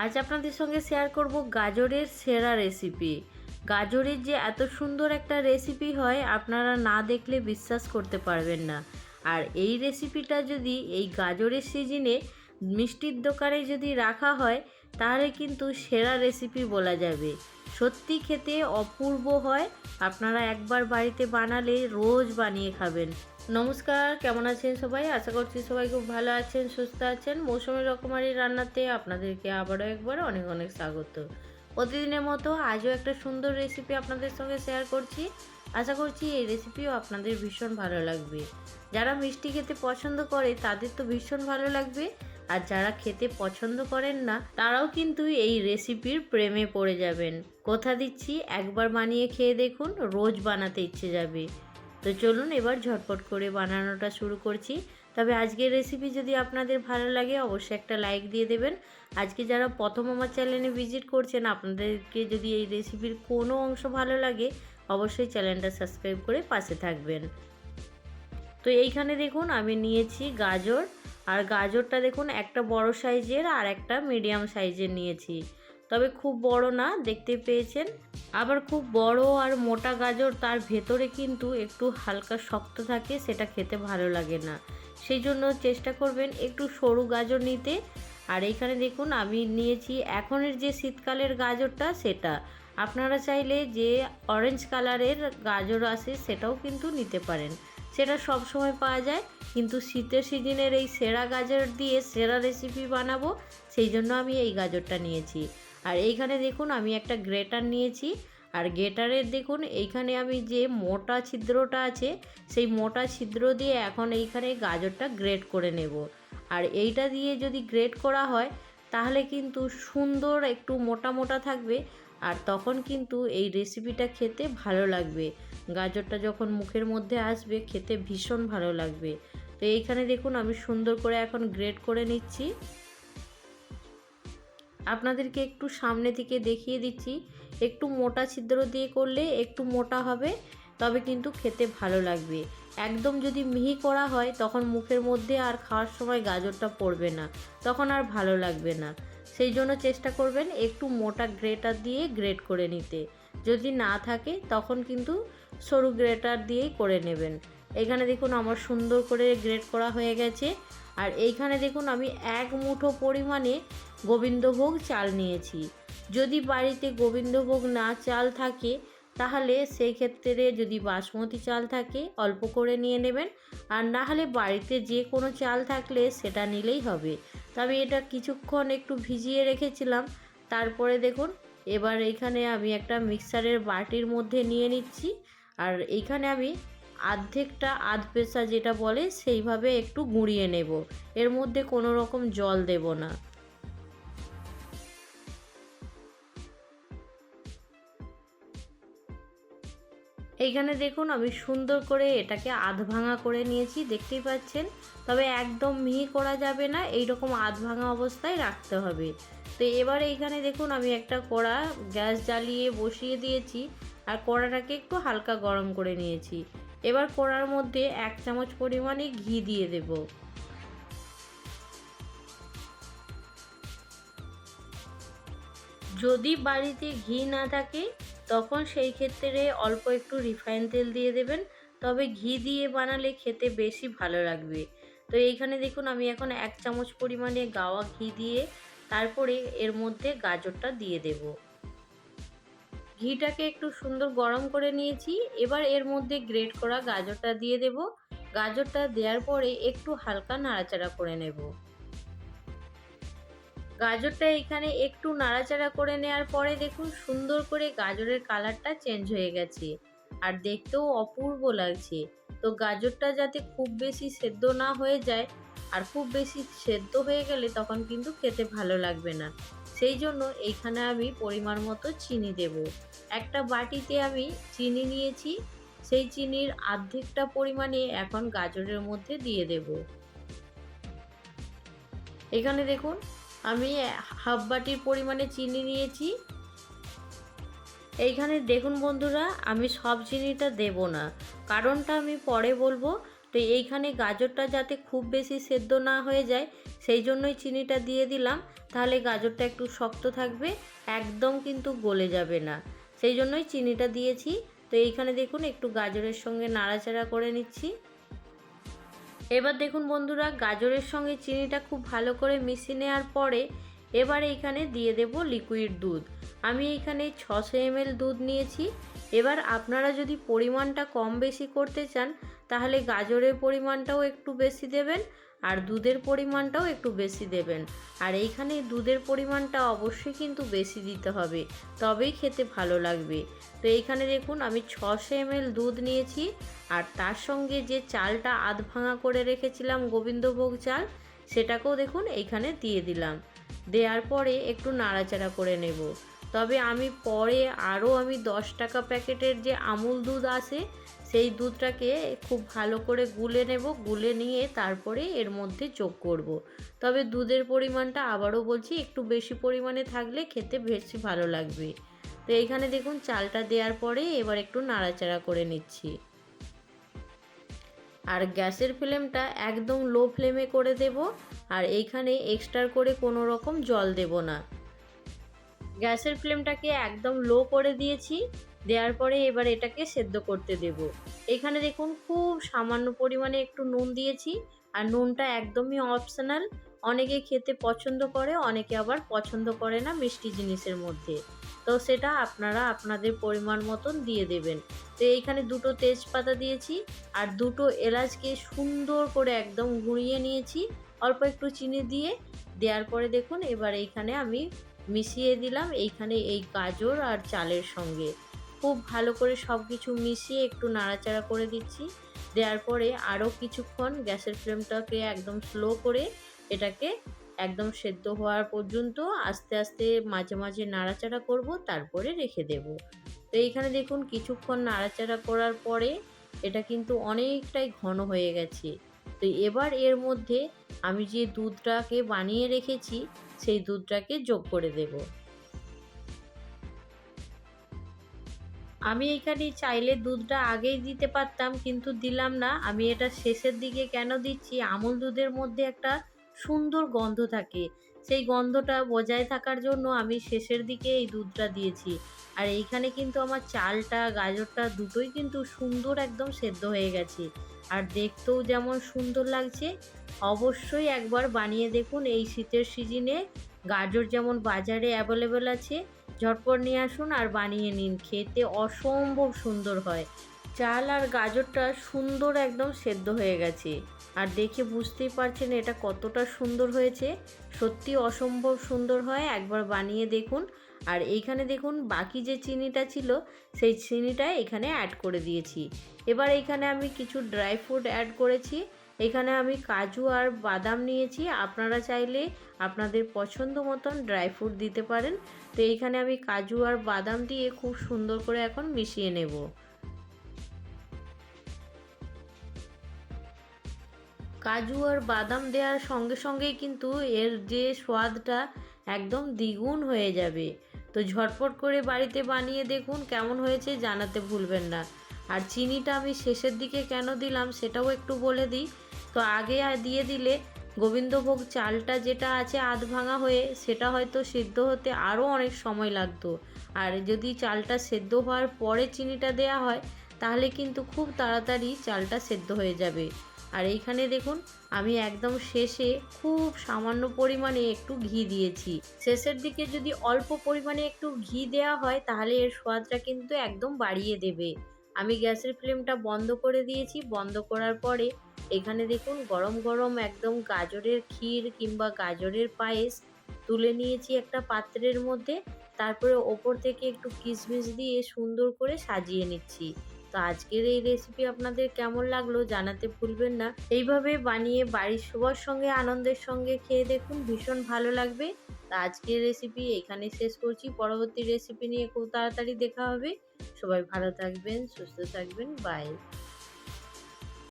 আজ আপনাদের সঙ্গে শেয়ার করব গাজরের সেরা রেসিপি। গাজরের যে এত সুন্দর একটা রেসিপি হয় আপনারা না দেখলে বিশ্বাস করতে পারবেন না। আর এই রেসিপিটা যদি এই গাজরের সিজনে মিষ্টির দোকানে যদি রাখা হয় তাহলে কিন্তু সেরা রেসিপি বলা যাবে। সত্যি খেতে অপূর্ব হয়। আপনারা একবার বাড়িতে বানালে রোজ বানিয়ে খাবেন। নমস্কার, কেমন আছেন সবাই? আশা করছি সবাই খুব ভালো আছেন, সুস্থ আছেন। মৌসুমী রকমারি রান্নাতে আপনাদেরকে আবারও একবার অনেক অনেক স্বাগত। প্রতিদিনের মতো আজও একটা সুন্দর রেসিপি আপনাদের সঙ্গে শেয়ার করছি। আশা করছি এই রেসিপিও আপনাদের ভীষণ ভালো লাগবে। যারা মিষ্টি খেতে পছন্দ করে তাদের তো ভীষণ ভালো লাগবে, আর যারা খেতে পছন্দ করেন না তারাও কিন্তু এই রেসিপির প্রেমে পড়ে যাবেন। কথা দিচ্ছি, একবার বানিয়ে খেয়ে দেখুন, রোজ বানাতে ইচ্ছে যাবে। তো চলুন এবার ঝটপট করে বানানোটা শুরু করছি। তবে আজকের রেসিপি যদি আপনাদের ভালো লাগে অবশ্যই একটা লাইক দিয়ে দেবেন। আজকে যারা প্রথম আমার চ্যানেলে ভিজিট করছেন, আপনাদেরকে যদি এই রেসিপির কোনো অংশ ভালো লাগে অবশ্যই চ্যানেলটা সাবস্ক্রাইব করে পাশে থাকবেন। তো এইখানে দেখুন আমি নিয়েছি গাজর, আর গাজরটা দেখুন একটা বড় সাইজের আর একটা মিডিয়াম সাইজের নিয়েছি। তবে খুব বড় না, দেখতে পেয়েছেন। আবার খুব বড় আর মোটা গাজর তার ভেতরে কিন্তু একটু হালকা শক্ত থাকে, সেটা খেতে ভালো লাগে না। সেই জন্য চেষ্টা করবেন একটু সরু গাজর নিতে। আর এইখানে দেখুন আমি নিয়েছি এখনের যে শীতকালের গাজরটা, সেটা আপনারা চাইলে যে অরেঞ্জ কালারের গাজর আসে সেটাও কিন্তু নিতে পারেন। সেটা সব সময় পাওয়া যায়, কিন্তু শীতের সিজনের এই সেরা গাজর দিয়ে সেরা রেসিপি বানাবো, সেই জন্য আমি এই গাজরটা নিয়েছি। আর এইখানে দেখুন আমি একটা গ্রেটার নিয়েছি। আর গ্রেটারের দেখুন এইখানে আমি যে মোটা ছিদ্রটা আছে সেই মোটা ছিদ্র দিয়ে এখন এইখানে গাজরটা গ্রেট করে নেব। আর এইটা দিয়ে যদি গ্রেট করা হয় তাহলে কিন্তু সুন্দর একটু মোটা মোটা থাকবে, আর তখন কিন্তু এই রেসিপিটা খেতে ভালো লাগবে। গাজরটা যখন মুখের মধ্যে আসবে খেতে ভীষণ ভালো লাগবে। তো এইখানে দেখুন আমি সুন্দর করে এখন গ্রেট করে নিচ্ছি। আপনাদেরকে একটু সামনে থেকে দেখিয়ে দিচ্ছি। একটু মোটা ছিদ্র দিয়ে করলে একটু মোটা হবে, তবে কিন্তু খেতে ভালো লাগবে। একদম যদি মিহি করা হয় তখন মুখের মধ্যে আর খাওয়ার সময় গাজরটা পড়বে না, তখন আর ভালো লাগবে না। সেই জন্য চেষ্টা করবেন একটু মোটা গ্রেটার দিয়ে গ্রেট করে নিতে। যদি না থাকে তখন কিন্তু সরু গ্রেটার দিয়েই করে নেবেন। এখানে দেখুন আমার সুন্দর করে গ্রেট করা হয়ে গেছে। আর এইখানে দেখুন আমি এক মুঠো পরিমাণে গোবিন্দভোগ চাল নিয়েছি। যদি বাড়িতে গোবিন্দভোগ না চাল থাকে তাহলে সেই ক্ষেত্রে যদি বাসমতি চাল থাকে অল্প করে নিয়ে নেবেন, আর না হলে বাড়িতে যে কোনো চাল থাকলে সেটা নিলেই হবে। তবে এটা কিছুক্ষণ একটু ভিজিয়ে রেখেছিলাম। তারপরে দেখুন এবার এইখানে আমি একটা মিক্সারের বাটির মধ্যে নিয়ে নিচ্ছি। আর এইখানে আমি আর্ধেকটা আধ পেশা যেটা বলে সেইভাবে একটু গুঁড়িয়ে নেব। এর মধ্যে কোনো রকম জল দেব না। এইখানে দেখুন আমি সুন্দর করে এটাকে আধ ভাঙা করে নিয়েছি, দেখতেই পাচ্ছেন। তবে একদম মিহি করা যাবে না, এইরকম আধ ভাঙা অবস্থায় রাখতে হবে। তো এবার এইখানে দেখুন আমি একটা কড়া গ্যাস জ্বালিয়ে বসিয়ে দিয়েছি, আর কড়াটাকে একটু হালকা গরম করে নিয়েছি। এবার কড়ার মধ্যে 1 চামচ পরিমাণে ঘি দিয়ে দেব। যদি বাড়িতে ঘি না থাকে তখন সেই ক্ষেত্রে অল্প একটু রিফাইন তেল দিয়ে দেবেন, তবে ঘি দিয়ে বানালে খেতে বেশি ভালো লাগবে। তো এইখানে দেখুন আমি এখন 1 চামচ পরিমাণে গাওয়া ঘি দিয়ে তারপরে এর মধ্যে গাজরটা দিয়ে দেব। ঘিটাকে একটু সুন্দর গরম করে নিয়েছি। এবার এর মধ্যে গ্রেট করা গাজরটা দিয়ে দেব। গাজরটা দেওয়ার পরে একটু হালকা নাড়াচাড়া করে নেব। গাজরটা এখানে একটু নাড়াচাড়া করে নেওয়ার পরে দেখুন সুন্দর করে গাজরের কালারটা চেঞ্জ হয়ে গেছে, আর দেখতেও অপূর্ব লাগছে। তো গাজরটা যাতে খুব বেশি সেদ্ধ না হয়ে যায়, আর খুব বেশি সেদ্ধ হয়ে গেলে তখন কিন্তু খেতে ভালো লাগবে না। সেই জন্য এইখানে আমি পরিমাণ মতো চিনি দেব। একটা বাটিতে আমি চিনি নিয়েছি, সেই চিনির অর্ধেকটা পরিমাণে এখন গাজরের মধ্যে দিয়ে দেব। এখানে দেখুন আমি হাফ বাটির পরিমাণে চিনি নিয়েছি। এইখানে দেখুন বন্ধুরা আমি সব চিনিটা দেব না, কারণটা আমি পরে বলবো। তো এইখানে গাজরটা যাতে খুব বেশি সেদ্ধ না হয়ে যায় সেই জন্যই চিনিটা দিয়ে দিলাম। তাহলে গাজরটা একটু শক্ত থাকবে, একদম কিন্তু গলে যাবে না। সেই জন্যই চিনিটা দিয়েছি। তো এইখানে দেখুন একটু গাজরের সঙ্গে নাড়াচাড়া করে নিচ্ছি। এবার দেখুন বন্ধুরা, গাজরের সঙ্গে চিনিটা খুব ভালো করে মিশিয়ে নেওয়ার পরে এবার এইখানে দিয়ে দেব লিকুইড দুধ। আমি এইখানে 600 ml দুধ নিয়েছি। এবার আপনারা যদি পরিমাণটা কম বেশি করতে চান তাহলে গাজরের পরিমাণটাও একটু বেশি দেবেন আর দুধের পরিমাণটাও একটু বেশি দেবেন। আর এইখানে দুধের পরিমাণটা অবশ্যই কিন্তু বেশি দিতে হবে, তবেই খেতে ভালো লাগবে। তো এইখানে দেখুন আমি 600 ml দুধ নিয়েছি আর তার সঙ্গে যে চালটা আধ ভাঙা করে রেখেছিলাম গোবিন্দভোগ চাল, সেটাকেও দেখুন এইখানে দিয়ে দিলাম। দেওয়ার পরে একটু নাড়াচাড়া করে নেব। তবে আমি পরে আরও 10 টাকা প্যাকেটের যে আমুল দুধ আসে সেই দুধটাকে খুব ভালো করে গুলে নেব, গুলে নিয়ে তারপরে এর মধ্যে যোগ করব। তবে দুধের পরিমাণটা আবারও বলছি একটু বেশি পরিমাণে থাকলে খেতে বেশি ভালো লাগবে। তো এইখানে দেখুন চালটা দেওয়ার পরে এবার একটু নাড়াচাড়া করে নিচ্ছি। আর গ্যাসের ফ্লেমটা একদম লো ফ্লেমে করে দেব। আর এইখানে এক্সট্রা করে কোনো রকম জল দেব না। গ্যাসের ফ্লেমটাকে একদম লো করে দিয়েছি। দেওয়ার পরে এবার এটাকে সেদ্ধ করতে দেব। এখানে দেখুন খুব সামান্য পরিমাণে একটু নুন দিয়েছি। আর নুনটা একদমই অপশনাল। অনেকে খেতে পছন্দ করে, অনেকে আবার পছন্দ করে না মিষ্টি জিনিসের মধ্যে। তো সেটা আপনারা আপনাদের পরিমাণ মতন দিয়ে দেবেন। তো এইখানে দুটো তেজপাতা দিয়েছি আর দুটো এলাচকে সুন্দর করে একদম গুঁড়িয়ে নিয়েছি অল্প একটু চিনি দিয়ে। দেওয়ার পরে দেখুন এবার এইখানে আমি মিশিয়ে দিলাম এইখানে এই গাজর আর চালের সঙ্গে। খুব ভালো করে সব কিছু মিশিয়ে একটু নাড়াচাড়া করে দিচ্ছি। দেওয়ার পরে আরও কিছুক্ষণ গ্যাসের ফ্লেমটাকে একদম স্লো করে এটাকে একদম সেদ্ধ হওয়ার পর্যন্ত আস্তে আস্তে মাঝে মাঝে নাড়াচাড়া করব, তারপরে রেখে দেব। তো এইখানে দেখুন কিছুক্ষণ নাড়াচাড়া করার পরে এটা কিন্তু অনেকটাই ঘন হয়ে গেছে। তো এবার এর মধ্যে আমি যে দুধটাকে বানিয়ে রেখেছি সেই দুধটাকে যোগ করে দেব। আমি এখানে চাইলে দুধটা আগেই দিতে পারতাম, কিন্তু দিলাম না। আমি এটা শেষের দিকে কেন দিচ্ছি, আমুল দুধের মধ্যে একটা সুন্দর গন্ধ থাকে, সেই গন্ধটা বজায় থাকার জন্য আমি শেষের দিকে এই দুধটা দিয়েছি। আর এইখানে কিন্তু আমার চালটা গাজরটা দুটোই কিন্তু সুন্দর একদম সেদ্ধ হয়ে গেছে আর দেখতেও যেমন সুন্দর লাগছে। অবশ্যই একবার বানিয়ে দেখুন এই শীতের সিজনে। গাজর যেমন বাজারে অ্যাভেলেবেল আছে, ঝটপট নিয়ে আসুন আর বানিয়ে নিন, খেতে অসম্ভব সুন্দর হয়। চাল আর গাজরটা সুন্দর একদম সেদ্ধ হয়ে গেছে আর দেখে বুঝতেই পারছেন এটা কতটা সুন্দর হয়েছে। সত্যি অসম্ভব সুন্দর হয়, একবার বানিয়ে দেখুন। আর এইখানে দেখুন বাকি যে চিনিটা ছিল সেই চিনিটা এখানে অ্যাড করে দিয়েছি। এবার এইখানে আমি কিছু ড্রাই ফ্রুট অ্যাড করেছি। এখানে আমি কাজু আর বাদাম নিয়েছি, আপনারা চাইলে আপনাদের পছন্দ মতন ড্রাই ফ্রুট দিতে পারেন। তো এইখানে আমি কাজু আর বাদাম দিয়ে খুব সুন্দর করে এখন মিশিয়ে নেব। কাজু আর বাদাম দেওয়ার সঙ্গে সঙ্গেই কিন্তু এর যে স্বাদটা একদম দ্বিগুণ হয়ে যাবে। তো ঝটপট করে বাড়িতে বানিয়ে দেখুন, কেমন হয়েছে জানাতে ভুলবেন না। আর চিনিটা আমি শেষের দিকে কেন দিলাম সেটাও একটু বলে দিই। তো আগে দিয়ে দিলে গোবিন্দভোগ চালটা যেটা আছে আধ ভাঙা হয়ে সেটা হয়তো সিদ্ধ হতে আরও অনেক সময় লাগতো। আর যদি চালটা সেদ্ধ হওয়ার পরে চিনিটা দেয়া হয় তাহলে কিন্তু খুব তাড়াতাড়ি চালটা সেদ্ধ হয়ে যাবে। আর এইখানে দেখুন আমি একদম শেষে খুব সামান্য পরিমাণে একটু ঘি দিয়েছি। শেষের দিকে যদি অল্প পরিমাণে একটু ঘি দেওয়া হয় তাহলে এর স্বাদটা কিন্তু একদম বাড়িয়ে দেবে। আমি গ্যাসের ফ্লেমটা বন্ধ করে দিয়েছি। বন্ধ করার পরে এখানে দেখুন গরম গরম একদম গাজরের ক্ষীর কিংবা গাজরের পায়েস তুলে নিয়েছি একটা পাত্রের মধ্যে। তারপরে ওপর থেকে একটু কিশমিশ দিয়ে সুন্দর করে সাজিয়ে নিচ্ছি। তো আজকের এই রেসিপি আপনাদের কেমন লাগলো জানাতে ভুলবেন না। এইভাবে বানিয়ে বাড়ির সবার সঙ্গে আনন্দের সঙ্গে খেয়ে দেখুন, ভীষণ ভালো লাগবে। তো আজকের রেসিপি এখানে শেষ করছি। পরবর্তী রেসিপি নিয়ে খুব তাড়াতাড়ি দেখা হবে। সবাই ভালো থাকবেন, সুস্থ থাকবেন, বাই।